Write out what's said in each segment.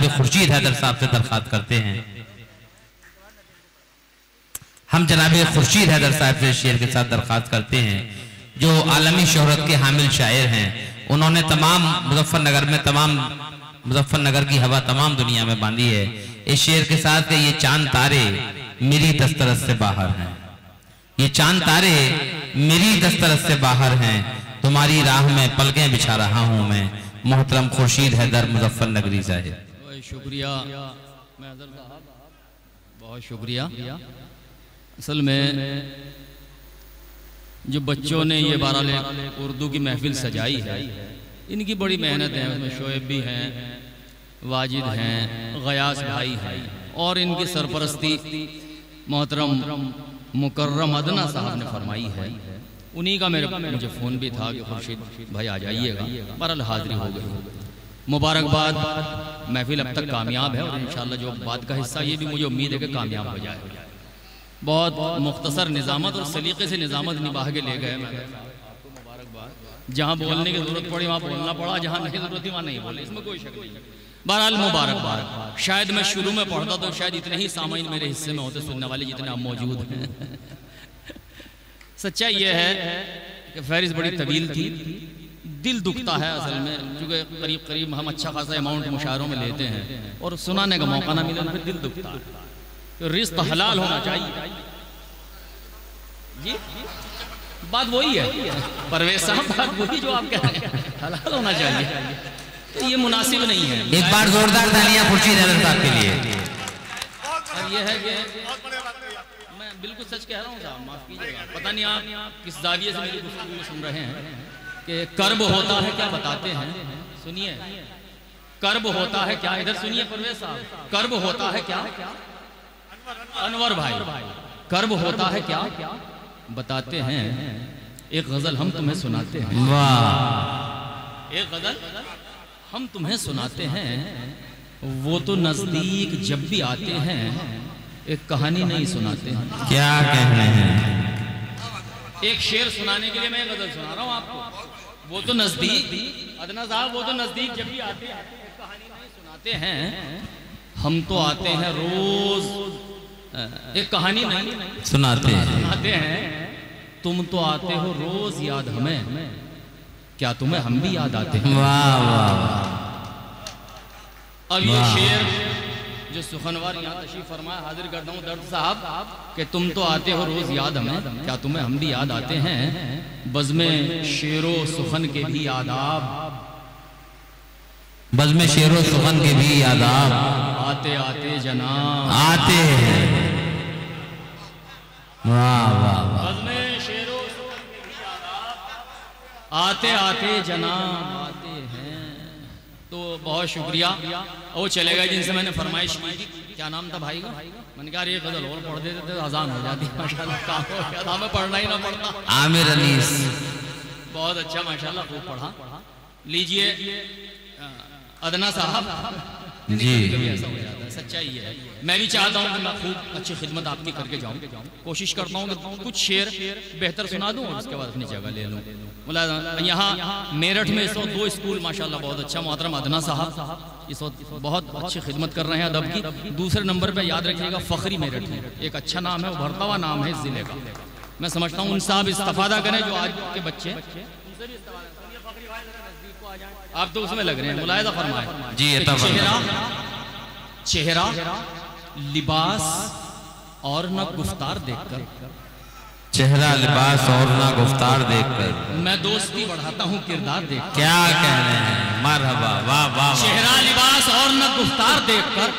जनाब खुर्शीद हैदर साहब से दरख्वास्त करते हैं, हम जनाब खुर्शीद हैदर साहब से शेर के साथ दरख्वास्त करते हैं, जो आलमी शोहरत के हामिल शायर हैं। उन्होंने तमाम मुजफ्फरनगर में, तमाम मुजफ्फरनगर की हवा तमाम दुनिया में बांधी है इस शेर के साथ कि ये चांद तारे मेरी दस्तरस से बाहर हैं, ये चांद तारे मेरी दस्तरस से बाहर हैं, तुम्हारी राह में पलकें बिछा रहा हूं मैं, मोहतरम खुर्शीद हैदर मुजफ्फरनगरी साहिब। बहुत शुक्रिया महदर साहब, बहुत शुक्रिया। असल में जो बच्चों ने ये 12 उर्दू की महफिल सजाई है, इनकी बड़ी मेहनत है। उसमें शोएब भी हैं, वाजिद हैं, गयास भाई हैं, और इनकी सरपरस्ती मोहतरम मुकर्रम अदना साहब ने फरमाई है। उन्हीं का मुझे फ़ोन भी था कि खुर्शीद भाई आ जाइएगा, बहरहाल हाजिरी हो गई। मुबारकबाद, महफिल अब तक कामयाब है और इंशाअल्लाह जो बाद का हिस्सा ये भी मुझे उम्मीद है कि कामयाब हो जाए। बहुत मुख्तसर निज़ामत और सलीके से निज़ामत निभा के ले गए। मुबारकबाद, जहाँ बोलने की ज़रूरत पड़ी वहाँ बोलना पड़ा, जहाँ नहीं ज़रूरत थी वहाँ नहीं बोले, इसमें कोई शक नहीं। बहरहाल मुबारकबाद। शायद मैं शुरू में पढ़ता तो शायद इतने ही सामाइन मेरे हिस्से में होते सुनने वाले जितने आप मौजूद हैं। सच्चाई यह है कि फहरिस्त बड़ी तवील थी, दिल दुखता है असल में, क्योंकि करीब करीब हम अच्छा खासा अमाउंट मुशायरों में लेते हैं और सुनाने का मौका ना मिले फिर दिल दुखता है। तो रिज़्क़ हलाल होना चाहिए जी, बात वही है परवेज साहब, बात वही जो आप कह रहे हैं, हलाल होना चाहिए, तो ये मुनासिब नहीं है। एक बार जोरदार तालियां खुर्शीद हैदर साहब के लिए। और ये है कि मैं बिल्कुल सच कह रहा हूँ साहब, माफ कीजिएगा, पता नहीं आप किस जाविये से मेरी गुफ्तगू सुन रहे हैं कि कर्ब होता है क्या बताते हैं, सुनिए, कर्ब होता है क्या, इधर सुनिए परवेज साहब, कर्ब होता है क्या, अनवर भाई, कर्ब होता है क्या बताते हैं, एक गजल हम तुम्हें सुनाते हैं। वाह, एक गजल हम तुम्हें सुनाते हैं, वो तो नजदीक जब भी आते हैं एक कहानी नहीं सुनाते हैं। क्या कह रहे हैं? एक शेर सुनाने के लिए मैं गजल सुना रहा हूँ आपको। वो तो नजदीक, अदना साहब, वो तो नजदीक जब भी आते हैं एक कहानी नहीं सुनाते हैं, हम तो आते हैं रोज एक कहानी नहीं सुनाते हैं, तुम तो आते हो रोज याद हमें, क्या तुम्हें हम भी याद आते हैं। वाह वाह। अब ये शेर जो सुखनवर यहाँ तशरीफ फरमाया हाजिर करता हूँ दर्द साहब कि तुम तो आते हो रोज याद हमें, क्या तुम्हें हम भी याद आते हैं, बज़्मे शेरो सुखन के भी आदाब, बज़्मे शेरो सुखन के भी आदाब, आते आते जनाब आते हैं। वाह वाह वाह। बज़्मे शेरो सुखन के भी आदाब, आते आते जनाब आते हैं। तो बहुत शुक्रिया। वो चले गए जिनसे मैंने फरमाइश की थी, क्या नाम था भाई का, मैंने कहा ये गजल और पढ़ देते थे अजान हो जाती, माशाल्लाह काम हो गया था, हमें पढ़ना ही ना पड़ता। आमिर अनीस, बहुत अच्छा माशाल्लाह, खूब पढ़ा। लीजिए अदना साहब जी, कभी ऐसा हो जाता है, सच्चाई है। मैं भी चाहता हूँ कि मैं खूब अच्छी खिदमत आपकी करके जाऊँ, कोशिश करता हूँ कि कुछ शेर बेहतर सुना दूँ और उसके बाद अपनी जगह ले लूँ। यहाँ मेरठ में इस वक्त 2 स्कूल माशाल्लाह बहुत अच्छा, मोहतरम अदना साहब इस वक्त बहुत अच्छी खिदमत कर रहे हैं अदब की। दूसरे नंबर पर याद रखिएगा फ़खरी मेरठ में एक अच्छा नाम है, उभरता हुआ नाम है इस जिले का। मैं समझता हूँ उन साहब इस्तेफादा करें जो आज के बच्चे, आप तो उसमें लग रहे हैं, मुलाहिजा फरमाए जी। चेहरा लिबास और न गुफ्तार देखकर, चेहरा लिबास और ना गुफ्तार देखकर मैं दोस्ती बढ़ाता हूँ किरदार देख। क्या कह रहे हैं, मरहबा, वाह वाह। चेहरा लिबास और न गुफ्तार देखकर,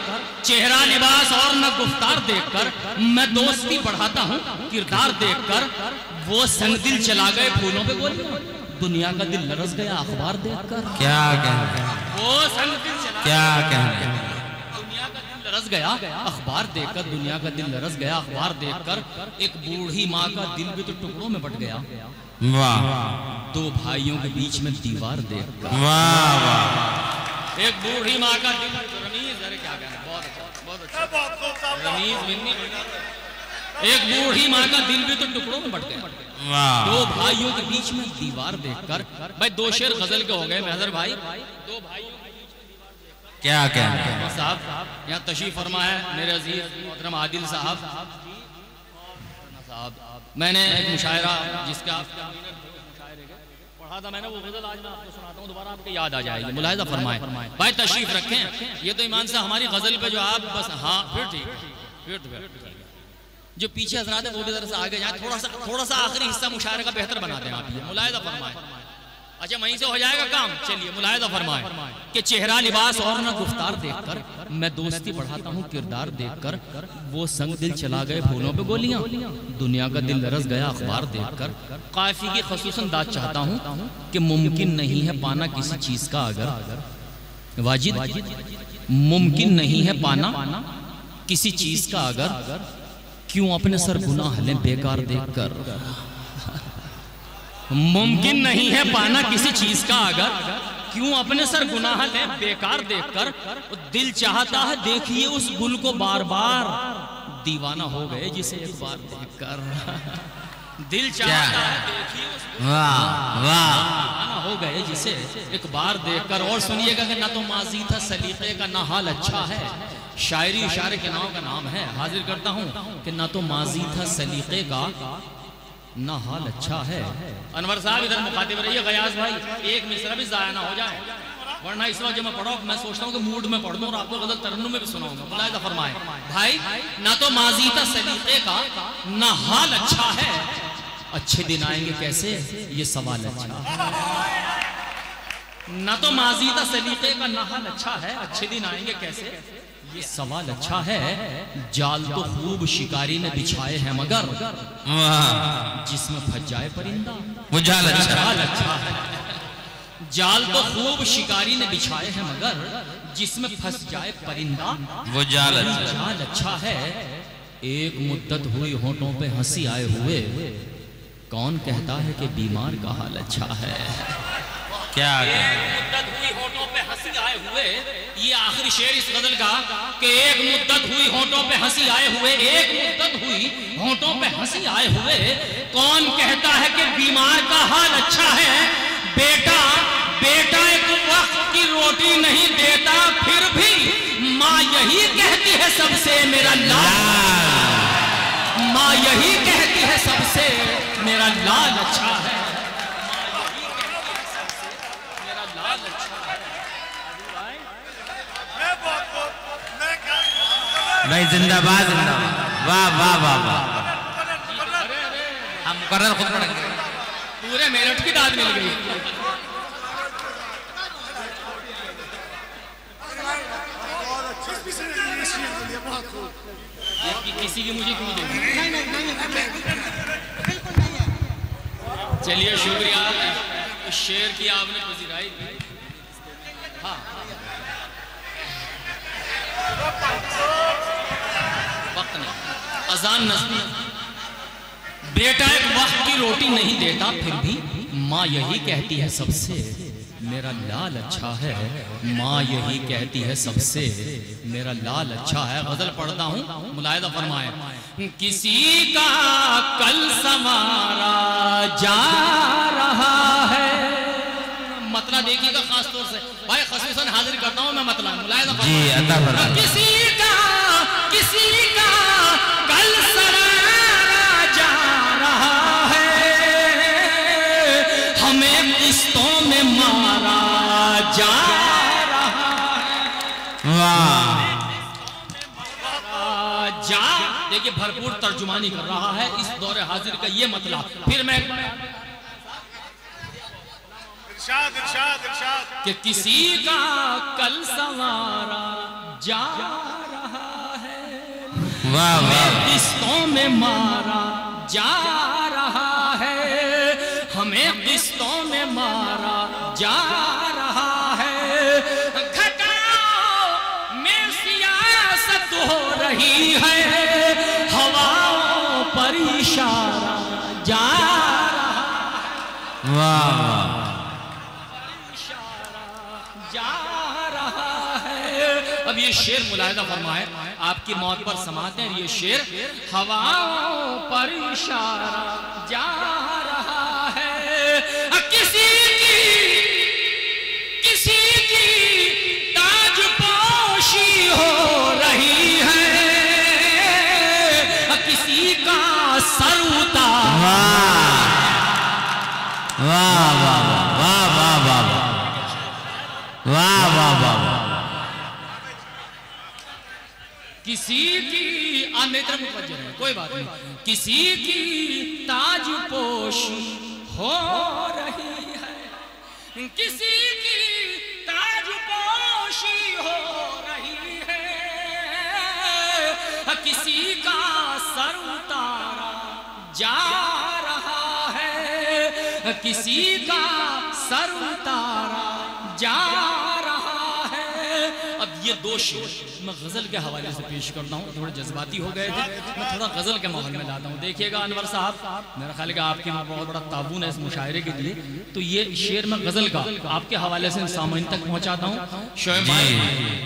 चेहरा लिबास और न गुफ्तार देखकर मैं दोस्ती बढ़ाता हूँ किरदार देखकर, वो संग दिल चला गए फूलों पे बोले, दुनिया का दिल लरस गया अखबार देखकर। क्या कह रहे हैं, वो संग दिल चला, क्या कह रहे हैं, दुनिया का दिल लरस गया अखबार देखकर, दुनिया का दिल लरस गया अखबार देखकर, एक बूढ़ी माँ का दिल भी तो टुकड़ों में बट गया। वाह। 2 भाइयों के बीच में दीवार देखकर। वाह वाह। एक बूढ़ी माँ का दिल, रमीज, अरे क्या कहना, बहुत अच्छा, बहुत अच्छा रमीज मिन्नी। एक बूढ़ी माँ का दिल भी तो टुकड़ों में बट गया। 2 भाइयों के बीच में दीवार देखकर। भाई 2 शेर गजल के हो गए महजर भाई। 2 भाइयों के बीच में दीवार देखकर क्या क्या साहब यहाँ तशरीफ फरमा है मेरे अजीज मोहतरम आदिल साहब। मैंने एक मुशायरा जिसका पढ़ा था मैंने, वो गजल आज मैं आपको सुनाता हूँ, दोबारा आपको याद आ जाएगी। मुलाहिजा फरमाएं भाई, तशरीफ रखें। ये तो ईमान से हमारी गजल पे जो आप बस हाँ फिर ठीक, फिर जो पीछे हजरात है वो भी जरा सा आगे जाए, थोड़ा सा आखिरी हिस्सा मुशायरे का बेहतर बना दें आप। ये मुलाहिजा फरमाएं। अच्छा वहीं से हो जाएगा काम। चलिए मुलाहिजा फरमाएं कि चेहरा लिबास और न गुफ्तार देखकर मैं दोस्ती बढ़ाता हूँ किरदार देखकर, वो संग दिल चला गए फूलों पे गोलियां, दुनिया का दिल लरस गया अखबार देखकर। काफी की खसूसन दाद चाहता हूँ कि मुमकिन नहीं है पाना किसी चीज का अगर, वाजिद मुमकिन नहीं है पाना किसी चीज का अगर, क्यों अपने सर गुनाह लें बेकार देखकर। मुमकिन नहीं है पाना किसी चीज का अगर, क्यों अपने सर गुनाह लें बेकार देखकर। दिल चाहता है देखिए उस गुल को बार बार, दीवाना हो गए जिसे एक बार देखकर। दिल चाहता है देखिए उस दीवाना हो गए जिसे एक बार देखकर। और सुनिएगा कि ना तो माजी था सलीके का ना हाल अच्छा है, शायरी इशारे के नाम का नाम है। हाजिर करता हूँ कि ना तो माजी था सलीके का ना हाल अच्छा है। अनवर साहब इधर मुखातिब रहिए, गयास भाई एक मिसरा भी जाया ना हो जाए, वरना इस वक्त जब मैं पढ़ा मैं सोचता हूँ कि मूड में पढ़ दूं और आपको गजल तरन्नुम में भी सुनाऊंगा। मुलाहिजा फरमाएं भाई, ना तो माजी था सलीके का ना हाल अच्छा है, अच्छे दिन आएंगे कैसे ये सवाल अच्छा है। ना तो माजी था सलीके का ना हाल अच्छा है, अच्छे दिन आएंगे कैसे ये सवाल अच्छा है। जाल तो खूब शिकारी ने बिछाए हैं मगर, जिसमें फंस जाए परिंदा वो जाल अच्छा है। जाल तो खूब शिकारी ने बिछाए हैं मगर, जिसमें फंस जाए परिंदा वो जाल अच्छा है। एक मुद्दत हुई होठों पे हंसी आए हुए, कौन कहता है कि बीमार का हाल अच्छा है। क्या मुद्दत हुई होठों पे हंसी आए हुए, ये आखिरी शेर इस गजल का कि एक मुद्दत हुई होठों पे हंसी आए हुए, एक मुद्दत हुई होठों पे हंसी आए हुए, कौन कहता है कि बीमार का हाल अच्छा है। बेटा बेटा एक वक्त की रोटी नहीं देता, फिर भी माँ यही कहती है सबसे मेरा लाल, माँ यही कहती है सबसे मेरा लाल अच्छा है। भाई जिंदाबाद जिंदाबाद, वाह वाह वाह वाह। हम मुकर्रर खुद पढ़ेंगे, पूरे मेरठ की दाद मिल गई। किसी की मुझे क्यों देगी। चलिए शुक्रिया, शेर की आपने पजीराई दी। हाँ वक्त नहीं, अजान नजमी। बेटा एक वक्त की रोटी नहीं देता, फिर भी माँ यही कहती है सबसे मेरा लाल अच्छा है। माँ यही कहती है सबसे मेरा लाल अच्छा है। गजल पढ़ता हूँ, मुलाहिजा फरमाएं। किसी का कल संवारा जा रहा है, मतला देखिएगा खास तौर से भाई, खसूसन हाजिर करता हूँ मैं मतला। मुलाहिजा फरमाएं। किसी का कल संवारा जा रहा है, हमें किस्तों में मारा जा रहा है। वाह जा देखिए भरपूर तर्जुमानी कर रहा है इस दौरे हाजिर का ये मतलब। फिर मैं इरशाद इरशाद इरशाद कि किसी का कल संवारा जा रहा है, वाह वाह, किस्तों में मारा जा रहा है, हमें किस्तों में मारा जा रहा है। घटाओं में सियासत हो रही है, हवाओं पर इशारा जा रहा है। वाह जा रहा है। अब ये शेर मुलाहिजा फरमाए, आपकी मौत पर समाते हैं। ये शेर हवाओं पर इशारा जा रहा है। किसी की ताज पर किसी की नेत्र मुतवज्जह है, कोई बात नहीं, किसी की ताज पोशी हो रही है, किसी की ताज पोशी हो रही है, किसी का सर उतारा जा रहा है, किसी का सर उतारा जा रहा है। अब ये दो शेर मैं गजल के हवाले से पेश करता हूँ, थोड़े जज्बाती हो गए थे, मैं थोड़ा गजल के माहौल में लाता हूँ। देखिएगा अनवर साहब, मेरा ख्याल है कि आपके बहुत बड़ा ताबून है इस मुशायरे के लिए, तो ये शेर मैं गजल का आपके हवाले से सामईन तक पहुँचाता हूँ। शोएब भाई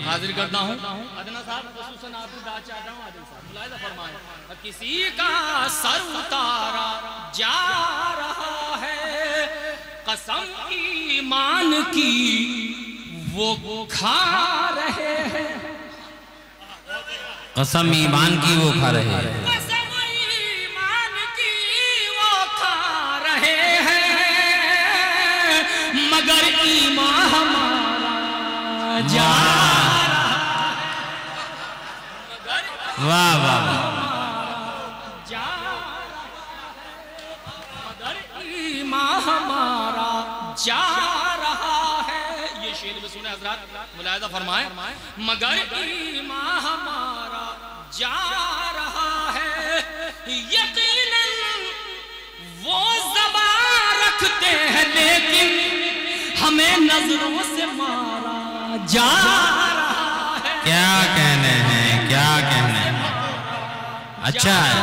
हाजिर करता हूँ, अदना साहब खुसूसन आपको दाद चाहता हूँ, आदिल साहब मुलाहिज़ा फरमाएं। किसी का सर उतारा जा रहा है, कसम ईमान की वो खा रहे हैं, कसम ईमान की वो खा रहे हैं, कसम ईमान की वो खा रहे हैं, मगर ईमान हमारा जा रहा है, मगर वाह वाह जा रहा है, मगर ईमान हमारा जा रहा है। ये शेर में सुने हजरात, मुलाहिज़ा फरमाएं, मगर ईमान हमारा जा रहा है, यकीनन वो ज़बान रखते हैं लेकिन हमें नजरों से मारा जा रहा है। क्या कहने हैं, क्या कहने हैं, अच्छा है,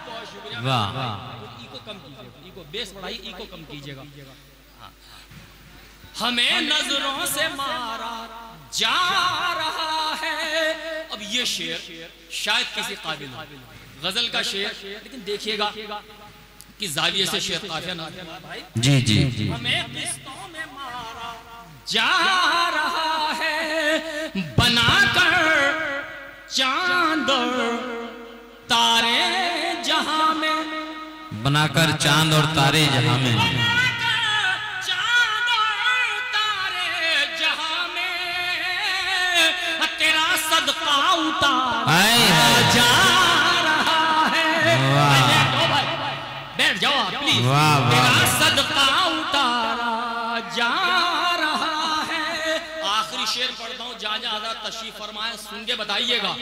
बहुत शुक्रिया। वाह इको कम कीजिएगा, इको बेस बढ़ाइए, इको कम कीजिएगा। हमें नजरों से मारा जा रहा है। अब ये शेर शायद किसी काबिल हो, गजल का शेर, लेकिन देखिएगा कि जाविये से शेर काफिया ना भाई। जी जी जी, हमें किस्तों में मारा जा रहा है, बनाकर चांद तारे जहां में, बनाकर चांद और तारे जहां में, चांद और तारे जहां में, तेरा सदका उतारा जा रहा है। बैठ जाओ आप प्लीज। वाह वाह, तेरा सदका उतारा जा रहा है। आखिरी शेर पढ़ता हूँ, जहाँ जहाँ आजाद तशरीफ फरमाए सुन के बताइएगा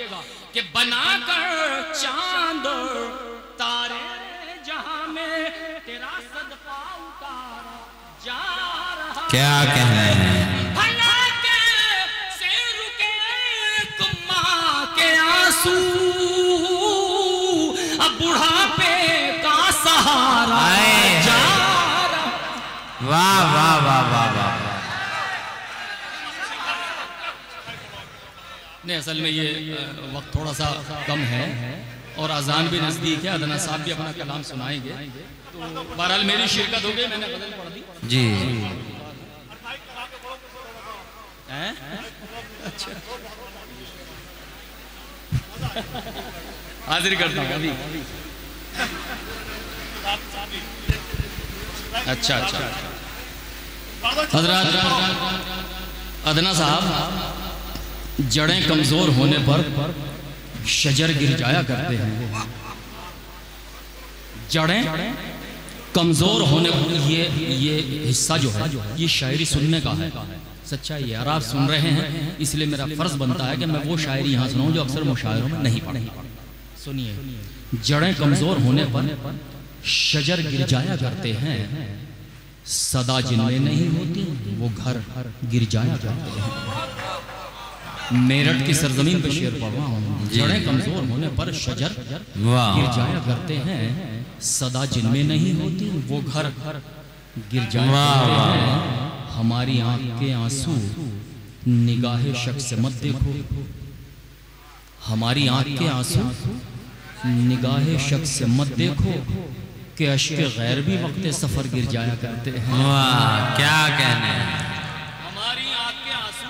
कि बनाकर चांद तारे जहां में, तेरा सदका उतारा जा रहा। क्या कहने हैं, भला के से रुके कुम्मा के आंसू, अब बुढ़ापे का सहारा जा रहा। वाह वाह वाह वाह वाह, नहीं असल में ये वक्त थोड़ा सा कम है और अजान भी नजदीक है, अदना साहब भी अपना कलाम सुनाएंगे, तो बहरहाल मेरी शिरकत हो गई, मैंने गजल पढ़ दी जी हैं? अच्छा हाजिर करता हूँ अभी। अच्छा अच्छा हजरत अदना साहब, जड़ें कमजोर होने पर शजर गिर जाया करते हैं, जड़ें कमजोर होने पर ये हिस्सा जो है ये शायरी सुनने का है, सच्चाई है। और आप सुन रहे हैं इसलिए मेरा फर्ज बनता है कि मैं वो शायरी यहाँ सुनाऊं जो अक्सर मुशायरों में नहीं पढ़ी। सुनिए, जड़ें कमजोर होने पर शजर गिर जाया करते हैं, सदा जिनमें नहीं होती वो घर गिर जाया करते हैं। मेरठ की सरजमीन पे शेर पढ़ रहा हूँ, जड़ें कमजोर होने पर शजर गिर जाया करते हैं, सदा जिनमें नहीं होती वो घर गिर जाया करते हैं। हमारी आंख के आंसू निगाहे शख्स से मत देखो, हमारी आंख के आंसू निगाहे शख्स से मत देखो, कि अश्के गैर भी वक्त सफर गिर जाया करते हैं। वाह क्या कहने हैं, हमारी आंख के आंसू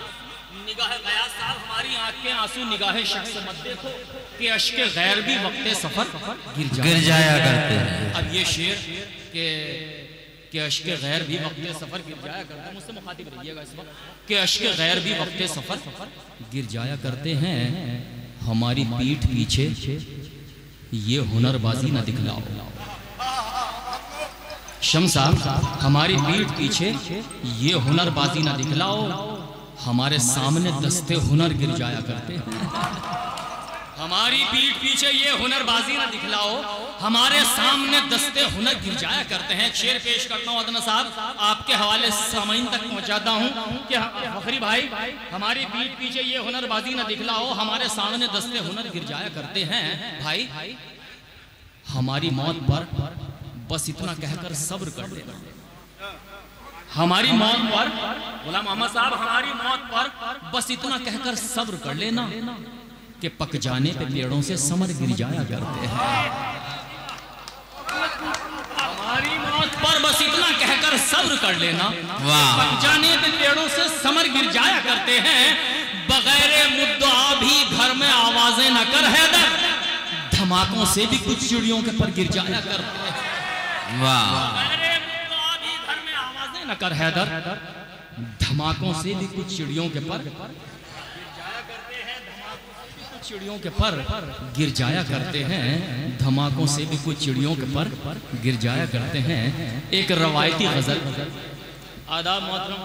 निगाहे गया साहब, हमारी आंख के आंसू निगाहे शख्स से मत देखो, कि अश्के गैर भी वक्त सफर गिर गिर जाया करते हैं। अब ये शेर के कि अश्क गैर भी वक्त सफर गिर जाया करते हैं। मुझसे मुखातिब रहिएगा इस वक्त कि अश्क गैर भी वक्त सफर गिर जाया करते हैं। हमारी पीठ पीछे ये हुनरबाजी न दिखलाओ। शमसा हमारी पीठ पीछे ये हुनरबाजी न दिखलाओ। हमारे सामने दस्ते हुनर गिर जाया करते हैं। हमारी पीठ पीछे ये हुनरबाजी ना दिखलाओ। हमारे सामने दस्ते हुनर गिर जाया करते हैं। शेर पेश करता हूँ अदना साहब, आपके हवाले सामीन तक पहुँचाता हूँ कि फखरी भाई हमारी पीठ पीछे ये हुनरबाजी ना दिखलाओ। हमारे सामने दस्ते हुनर गिर जाया करते हैं। भाई हमारी मौत पर बस इतना कहकर सब्र कर लेना। हमारी मौत पर गुलाम मोहम्मद साहब, हमारी मौत पर बस इतना कहकर सब्र कर लेना कि पक जाने पे पेड़ों से समर गिर जाया करते हैं। हमारी मौत पर बस इतना कहकर सब्र कर लेना, पक जाने पे पेड़ों से समर गिर जाया करते हैं। बगैर मुद्दा भी घर में आवाजें न कर हैदर, धमाकों से भी कुछ चिड़ियों के पर गिर जाया करते हैं। बगैर मुद्दा भी घर में आवाजें न कर हैदर, धमाकों से भी कुछ चिड़ियों के पर चिड़ियों के पर गिर जाया करते हैं। धमाकों से भी कुछ चिड़ियों के पर गिर जाया करते हैं। एक रवायती गजल, आदाब मोहतरम,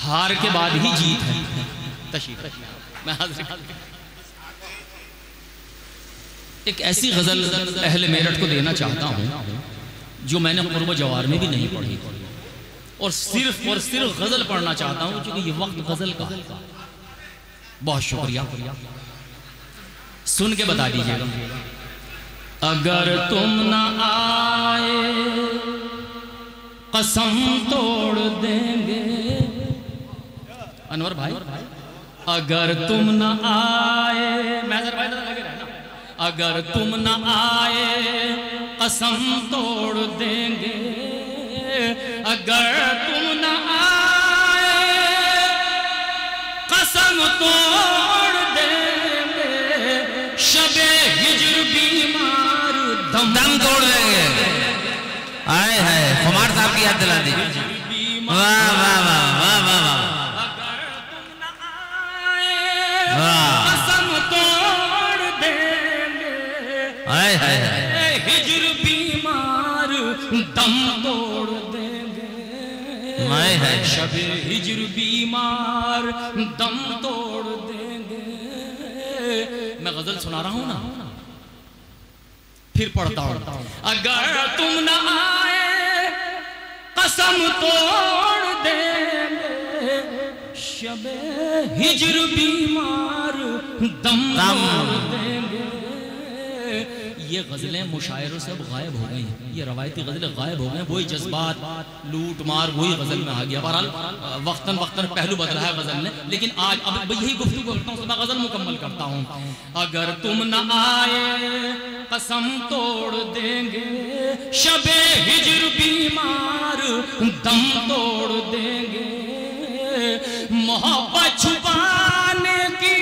हार के बाद ही जीत है। तशरीफ मैं हाजिर। एक ऐसी गजल अहले मेरठ को देना चाहता हूँ जो मैंने कुर्ब जवार में भी नहीं पढ़ी, और सिर्फ गजल पढ़ना चाहता हूँ क्योंकि ये वक्त गजल का है। बहुत शुक्रिया, सुन के बता दीजिएगा। अगर तुम न आए कसम तोड़ देंगे। अनवर भाई अगर तुम न आए, मैजर भाई लगे रहना। अगर तुम न आए कसम तोड़ देंगे। अगर तुम न कसम तोड़ देंगे। शबे हिज्र बीमार दम तोड़ देंगे। आए है कुमार साहब की याद दिला दी। वाह वाह वाह वाह वाह। अगर तुम न आए कसम तोड़ देंगे। आए है हिज्र बीमार दम तोड़ देंगे। है शबे हिज्र बीमार दम तोड़ देंगे। मैं गजल सुना रहा हूं ना, फिर पढ़ता हूं। अगर तुम न आए कसम तोड़ देंगे। शबे हिज्र बीमार दम तोड़ देंगे। ये गज़लें मुशायरों से अब गायब हो गई हैं। ये रवायती गज़लें गायब हो गए हैं। वही जज्बात, लूट मार वही गज़ल में आ गया। बहरहाल वक्तन वक्तन पहलू बदला है गज़ल ने, लेकिन आज अब यही गुफ्तगू करता हूँ, मैं गज़ल मुकम्मल करता हूँ। अगर तुम न आए कसम तोड़ देंगे। शबे हिज्र बीमार दम तोड़ देंगे। मोहब्बत छुपाने की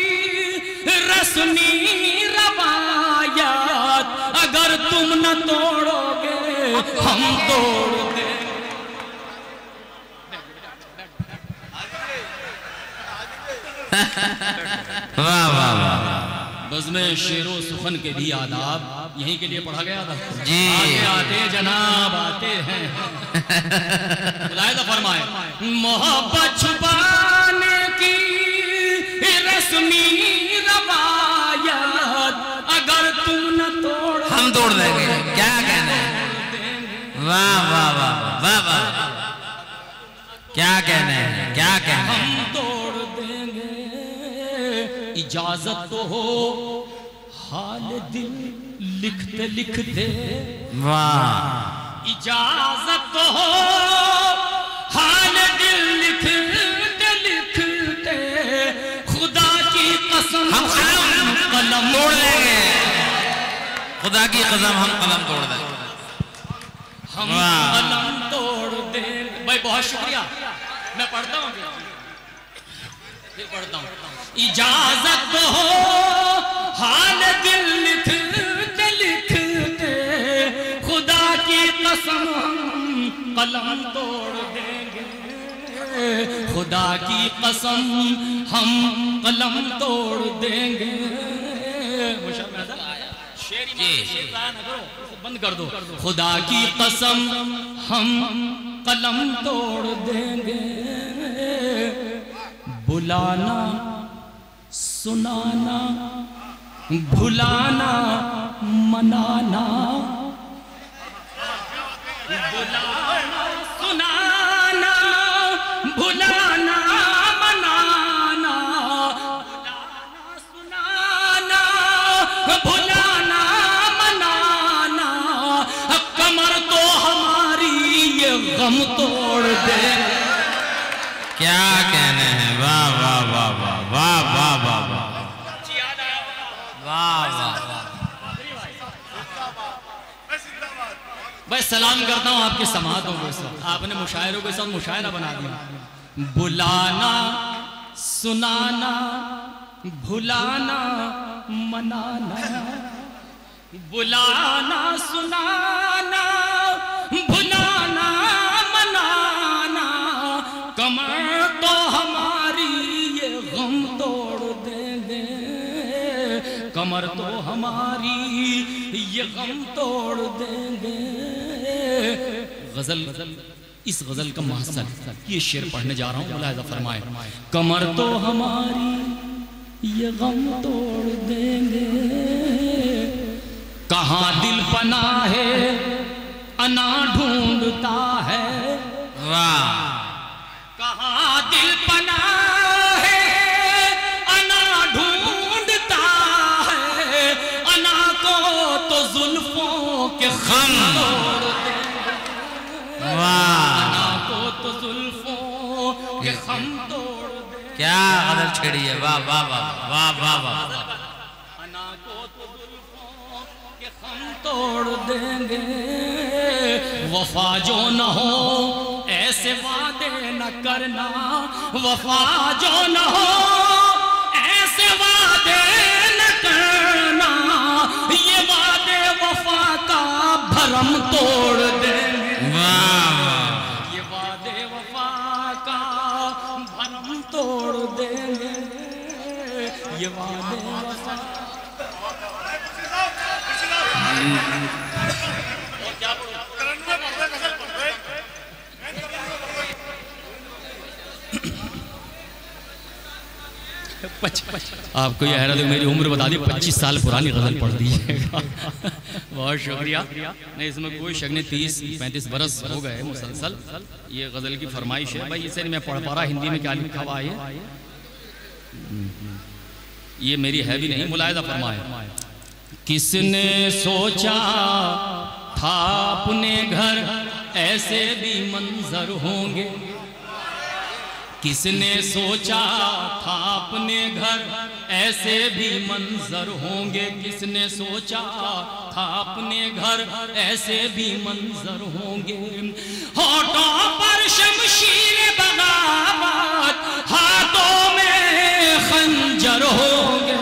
रस्मी रवायत अगर तुम न तोड़ोगे हम तोड़ देंगे। वाह वाह वाह। बज़्मे शेरो सुखन के भी आदाब यहीं के लिए पढ़ा गया था जी। आते आते जनाब आते हैं। फरमाए मोहब्बत छुपाने की रस्मी रवायत अगर तुम न तोड़ हम तोड़ देंगे। क्या कहना है? वाह वाह वाह वाह वाह। क्या कहना है? क्या कहना है? हम तोड़ देंगे। इजाजत तो हो हाल दिल लिखते लिखते। वाह। इजाजत तो हो हाल दिल लिखते लिखते। खुदा की कसम हम कलम तोड़ देंगे। खुदा की कसम हम कलम तोड़ देंगे। हम कलम तोड़ देंगे। भाई बहुत शुक्रिया। मैं पढ़ता हूँ फिर पढ़ता हूँ। इजाजत तो हो हाल दिल लिखते लिखते। खुदा की कलम तोड़ देंगे, खुदा की कसम हम कलम तोड़ देंगे। बंद कर दो। खुदा की कसम हम कलम तोड़ देंगे, बुलाना सुनाना भुलाना मनाना, बुलाना सुनाना भुलाना मनाना, बुलाना सुनाना भुलाना मनाना, कमर तो हमारी ये गम तोड़ दे। क्या कहने हैं, वाह वाह वाह वाह वाह वाह वाह वाह मैं सलाम करता हूँ आपके समातों को, आपने मुशायरों के साथ मुशायरा बना दिया। बुलाना सुनाना भुलाना मनाना, बुलाना सुनाना भुलाना मनाना, कमर तो हमारी ये गम तोड़ देंगे, कमर तो हमारी ये गम तोड़ देंगे। गजल, इस गजल का महसल ये शेर पढ़ने जा रहा हूँ, मुलाहिज़ा फरमाए। कमर तो हमारी ये गम तोड़ देंगे, कहाँ दिल पना है अना ढूंढता है, वाह, कहाँ दिल पना है अना ढूंढता है, अना को तो जुल्फों के खम तोड़ देंगे, अना को तो जुल्फों के खम तोड़ देंगे। क्या गजल छेड़ी है, वाह वाह वाह वाह वाह वाह। अना को तो जुल्फों के खम तोड़ देंगे, वफा जो न हो ऐसे वादे न करना, वफा जो न हो ऐसे वादे न करना, ये वादे वफा का भरम तोड़ देंगे, ये वादे वफा का भरम तोड़ देंगे, ये वादे वफा। आपको यह हैरत है, मेरी उम्र बता दी, 25 साल पुरानी गजल पढ़ दी है। बहुत शुक्रिया। नहीं, इसमें कोई शक नहीं, 30-35 बरस हो गए मुसलसल ये गजल की फरमाइश है। भाई इसे नहीं मैं पढ़ पा रहा, हिंदी में क्या लिखा हुआ है ये मेरी है भी नहीं, मुलाहिज़ा फरमाए। किसने सोचा था अपने घर ऐसे भी मंजर होंगे, किसने सोचा था अपने घर ऐसे भी मंजर होंगे, किसने सोचा था अपने घर ऐसे भी मंजर होंगे, होठों पर शमशीर बगावत हाथों में खंजर होंगे,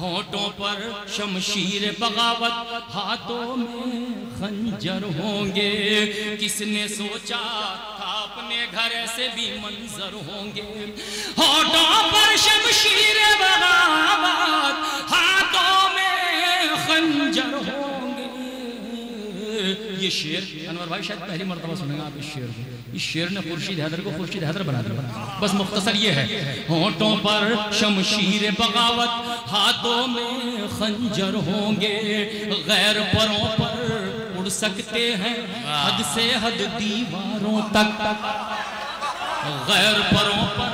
होठों पर शमशीर बगावत हाथों में खंजर होंगे, किसने सोचा था अपने घर ऐसे भी मंजर होंगे, होठों पर शमशीर बगावत हाथों में खंजर होंगे। ये शेर अनवर भाई शायद पहली मर्तबा सुनेगा आप इस शेर को। इस शेर ने खुर्शीद हैदर को खुर्शीद हैदर बना दिया। बस मुख्तसर ये है, होठों पर शमशीर बगावत हाथों में खंजर होंगे, गैर परों पर उड़ सकते हैं हद से हद दीवारों तक, गैर परों पर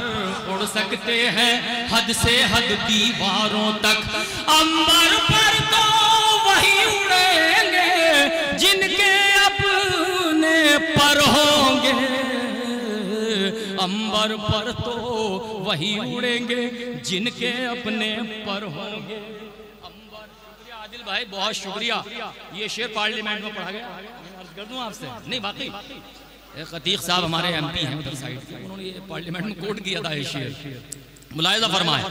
उड़ सकते हैं हद से हद दीवारों तक, अंबर पर तो वही उड़ेंगे जिनके अपने पर होंगे, अंबर पर तो वही उड़ेंगे जिनके अपने पर होंगे। अंबर, शुक्रिया आदिल भाई, बहुत शुक्रिया। ये शेर पार्लियामेंट में पढ़ा गया, अर्ज कर दूं आपसे। नहीं वाकई अतीक साहब हमारे MP हैं उधर साइड के, उन्होंने ये पार्लियामेंट में कोट किया था ये शेर। मुलाहिज़ा फरमाए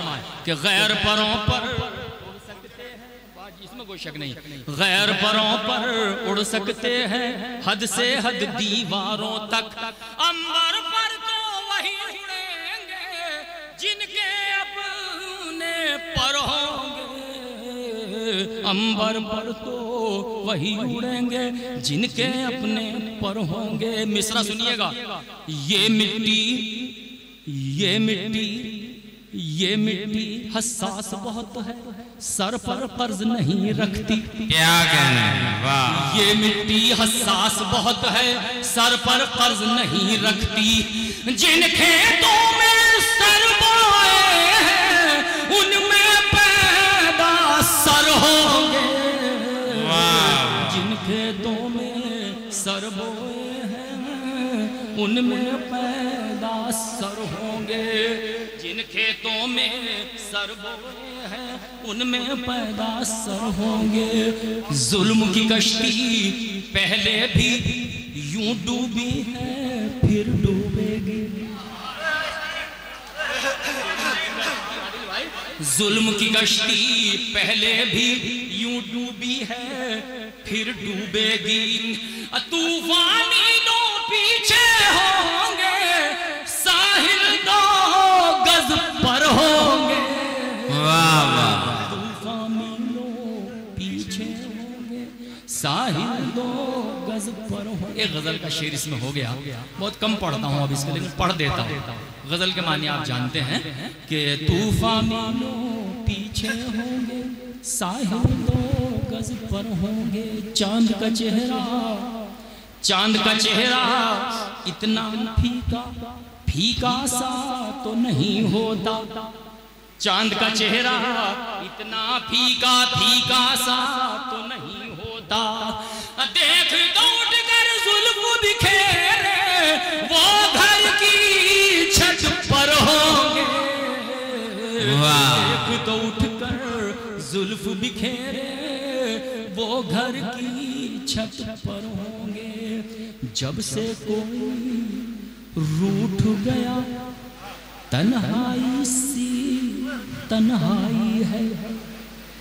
कि गैर परों पर इसमें कोई शक नहीं। गैर परों पर उड़ सकते हैं हद से हद दीवारों तक, अंबर पर तो वही उड़ेंगे जिनके अपने पर होंगे, अंबर पर तो वही उड़ेंगे जिनके अपने पर होंगे। मिसरा सुनिएगा, ये मिट्टी ये मिट्टी हसास बहुत है, सर पर कर्ज नहीं रखती। क्या कहना है, वाह। ये मिट्टी हसास बहुत है, सर पर कर्ज नहीं रखती। जिन खेतों में सर बोए हैं उनमें पैदा सर होंगे, जिन खेतों में सर बोए हैं उनमें पैदा सर होंगे, जिन खेतों में सर बोए हैं उनमें पैदा सर होंगे। जुल्म की कश्ती पहले भी यूं डूबी है फिर डूबेगी, जुल्म की कश्ती पहले भी यूं डूबी है फिर डूबेगी। तूफानी लो पीछे होंगे, साहिल दो गज पर होंगे, वाह वाह। तूफानी लो पीछे होंगे, साहिल दो गज पर होंगे। एक गजल का शेर इसमें हो गया, बहुत कम पढ़ता हूँ अब इसके, लेकिन पढ़ देता हूँ। गजल के मानी आप जानते हैं कि तूफानी लो पीछे होंगे, साहिल दो गज पर होंगे। चांद का चेहरा इतना फीका सा तो नहीं होता, चांद का चेहरा इतना फीका सा तो नहीं होता। देख दौड़ कर जुल्फ बिखेरे वो घर की छत पर होंगे, देख तो उठ कर जुल्फ बिखेरे वो घर की छत पर होंगे। जब से कोई रूठ गया तन्हाई सी तन्हाई है,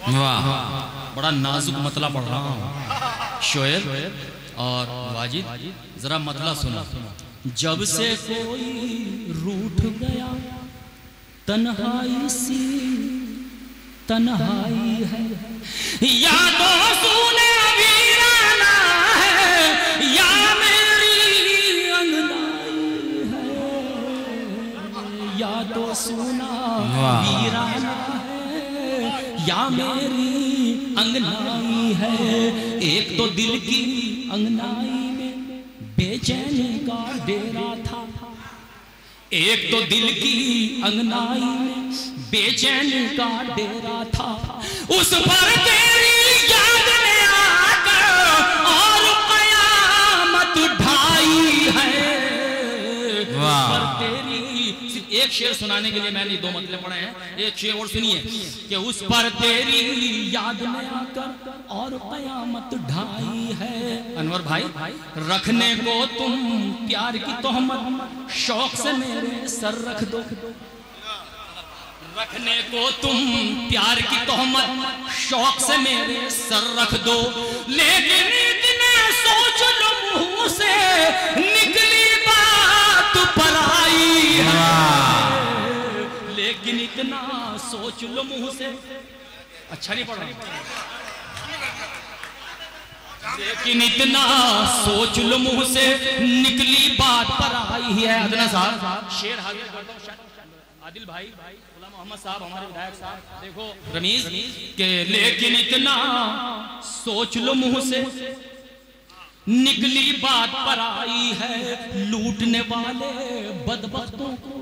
वाह। बड़ा नाजुक मतला पढ़ रहा हूँ शोएब और वाजिद, जरा मतला सुनो। जब से कोई रूठ गया तन्हाई सी तन्हाई है, या तो सुने वीराना है या मेरी अंगनाई है, या तो सुना वीराना है या मेरी अंगनाई है। एक तो दिल की अंगनाई में बेचैनी का डेरा था, एक तो दिल की अंगनाई में बेचैनी का डेरा था, उस पर तेरी याद ने आकर और कयामत ढाई है। पर तेरी सिर्फ एक शेर सुनाने के लिए मैंने दो मतले पढ़े हैं, एक शेर और सुनिए कि उस पर तेरी याद ने आकर और कयामत ढाई है। अनवर भाई, रखने को तुम प्यार की तोहमत शौक से मेरे सर रख दो, रखने को तुम प्यार की तोहमत शौक से मेरे सर रख दो, लेकिन इतने सोच लो मुंह से निकली बात पराई है, लेकिन इतना सोच लो मुंह से। अच्छा नहीं पढ़ रहा, लेकिन इतना सोच लो मुंह से निकली बात पराई है। अदना साहब शेर हाजिर करता हूं, आदिल भाई, गुलाम मोहम्मद साहब, हमारे विधायक साहब, देखो रमीज के, लेकिन इतना सोच लो मुंह से निकली बात पर आई है। लूटने वाले बदबख्तों को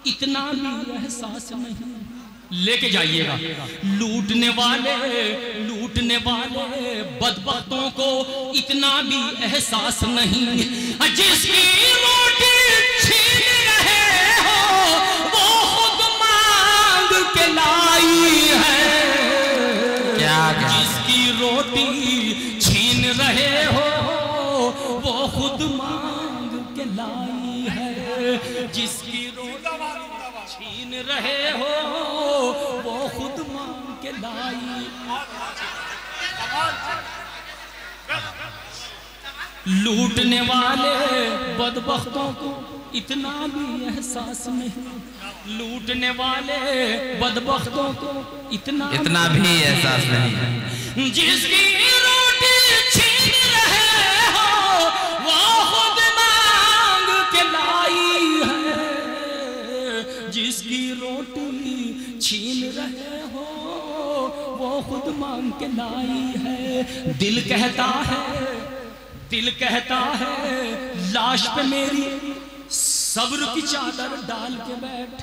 इतना भी एहसास नहीं, लेके जाइएगा। लूटने वाले बदबख्तों को इतना भी एहसास नहीं, जिसकी रोटी छीन रहे हो वो खुद मांग के लाई है। क्या जिसकी रोटी छीन रहे हो वो खुद मांग के लाई है। जिसकी रोटी छीन रहे हो वो खुद मांग के लाई। लूटने वाले बदबख्तों को इतना भी एहसास नहीं, लूटने वाले बदबख्तों को इतना भी एहसास नहीं। जिसकी रोटी छीन रहे हो वो खुद मांग के लाई है, जिसकी रोटी छीन रहे हो वो खुद मांग के लाई है। दिल कहता है लाश पे मेरी सब्र की चादर डाल के बैठ,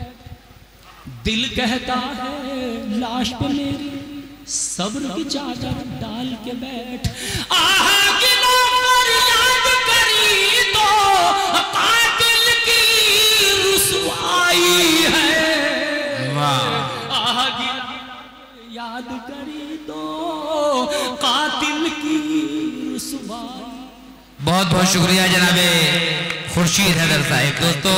दिल कहता है लाश पे मेरी सब्र की चादर डाल के बैठ। आह गिलों पर याद करी तो कातिल की रुसवाई है, आह याद करी तो कातिल की रुसवाई। बहुत बहुत शुक्रिया जनाबे खुर्शीद हैदर साहब। दोस्तों